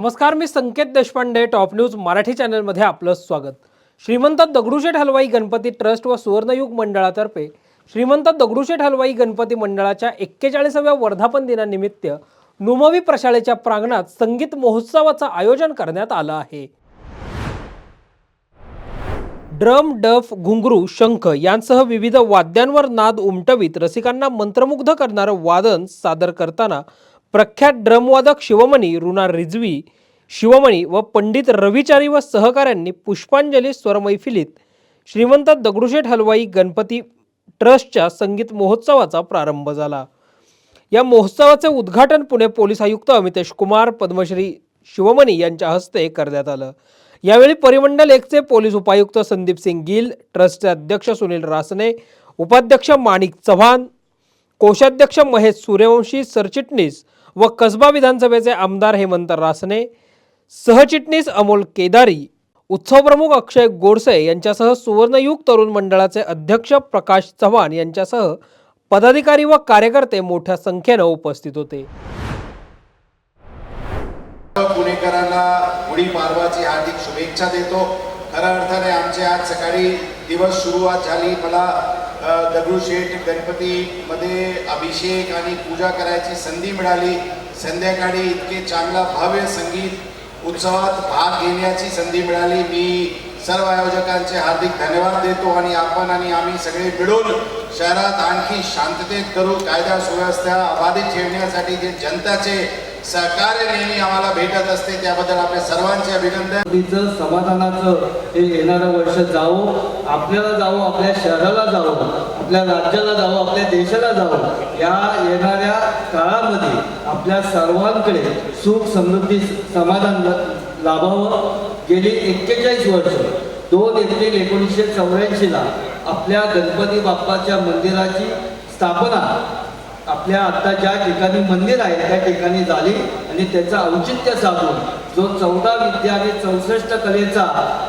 नमस्कार, मी संकेत Deshpande, top news Marathi चॅनलमध्ये आपलं स्वागत। श्रीमंत दगडूशेठ हलवाई गणपती ट्रस्ट व सुवर्णयुग मंडळातर्फे श्रीमंत दगडूशेठ हलवाई गणपती मंडळाच्या 41व्या वर्धापन दिनानिमित्त नुमवी प्रशालेच्या प्रांगणात संगीत महोत्सवाचं आयोजन करण्यात आलं आहे। ड्रम, डफ, घुंगरू, शंख यांसह विविध वाद्यांवर नाद उमटवीत रसिकांना मंत्रमुग्ध करणारं वादन सादर करताना प्रख्यात ड्रमवादक शिवमणी, रुना रिजवी शिवमणी व पंडित रविचारी व सहकाऱ्यांनी पुष्पांजली स्वर मैफिलीत श्रीमंत दगडूशेठ हलवाई गणपती ट्रस्टच्या संगीत महोत्सवाचा प्रारंभ झाला। या महोत्सवाचे उद्घाटन पुणे पोलीस आयुक्त अमितेश कुमार, पद्मश्री शिवमणी यांच्या हस्ते करण्यात आलं। यावेळी परिमंडल 1 चे पोलीस उपायुक्त संदीप सिंग गिल, ट्रस्टचे अध्यक्ष सुनील रासने, उपाध्यक्ष माणिक चव्हाण, कोषाध्यक्ष महेश सूर्यवंशी, सरचिटणीस व कसबा विधानसभेचे आमदार हेमंत रासने, सहचिटणीस अमोल केदारी, उत्सव प्रमुख अक्षय गोडसे यांच्यासह सुवर्णयुग तरुण मंडळाचे अध्यक्ष प्रकाश चव्हाण यांच्यासह पदाधिकारी व कार्यकर्ते मोठ्या संख्येने उपस्थित होते। पुणेकरांना गुढीपाडवाची हार्दिक शुभेच्छा देतो। खऱ्या अर्थाने आमचे आज सकाळी दिवस सुरुवात झाली। मला दगडूशेठ गणपतीमध्ये अभिषेक आणि पूजा करायची संधी मिळाली। संध्याकाळी इतके चांगला भव्य संगीत उत्सवात भाग घेण्याची संधी मिळाली। मी सर्व आयोजकांचे हार्दिक धन्यवाद देतो आणि आपण आणि आम्ही सगळे मिळून शहरात आणखी शांततेत करू, कायदा सुव्यवस्था अबाधित ठेवण्यासाठी जे जनताचे सहकार्य नेहमी आम्हाला भेटत असते त्याबद्दल आपल्या सर्वांचे अभिनंदन। समाधानाचं हे येणारं वर्ष जावो, आपल्याला जावो, आपल्या शहराला जावो, आपल्या राज्याला जावो, आपल्या देशाला जावो। या येणाऱ्या काळामध्ये आपल्या सर्वांकडे सुख, समृद्धी, समाधान लाभावं। गेली 41 वर्ष 2 एप्रिल 1984 आपल्या गणपती बाप्पाच्या मंदिराची स्थापना आपल्या आता ज्या ठिकाणी मंदिर आहे त्या ठिकाणी झाली आणि त्याचं औचित्य साधून जो 14 विद्या आणि 64 कलेचा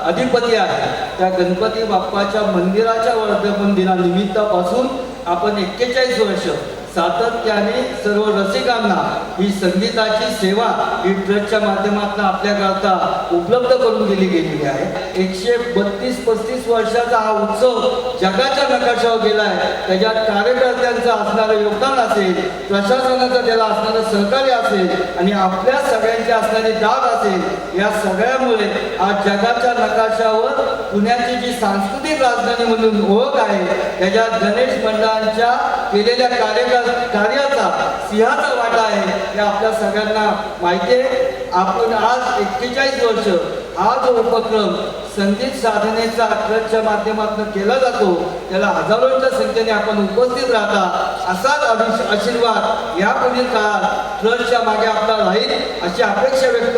अधिपती आहे त्या गणपती बाप्पाच्या मंदिराच्या वर्धापन दिनानिमित्तापासून आपण 41 वर्ष सातत्याने सर्व रसिकांना ही संगीताची सेवा ही ट्रस्टच्या माध्यमातून आपल्याकरता उपलब्ध करून दिली गेलेली आहे। 132-35 वर्षाचा हा उत्सव जगाच्या नकाशावर गेला आहे। त्याच्यात कार्यकर्त्यांचं असणारं योगदान असेल, प्रशासनाचं त्याला असणारं सहकार्य असेल आणि आपल्या सगळ्यांची असणारी दाद असेल। या सगळ्यामुळे आज जगाच्या नकाशावर पुण्याची जी सांस्कृतिक राजधानी म्हणून ओळख आहे त्याच्यात गणेश मंडळांच्या केलेल्या कार्याचा सिंहाचा वाटा आहे हे आपल्या सगळ्यांना माहिती आहे। आपण आज 41 वर्ष हा जो उपक्रम संगीत साधनेचा ट्रस्टच्या माध्यमातून केला जातो त्याला हजारोंच्या संख्येने आपण उपस्थित राहता। असाच आशीर्वाद यापुढील काळात ट्रस्टच्या मागे आपला राहील अशी अपेक्षा व्यक्त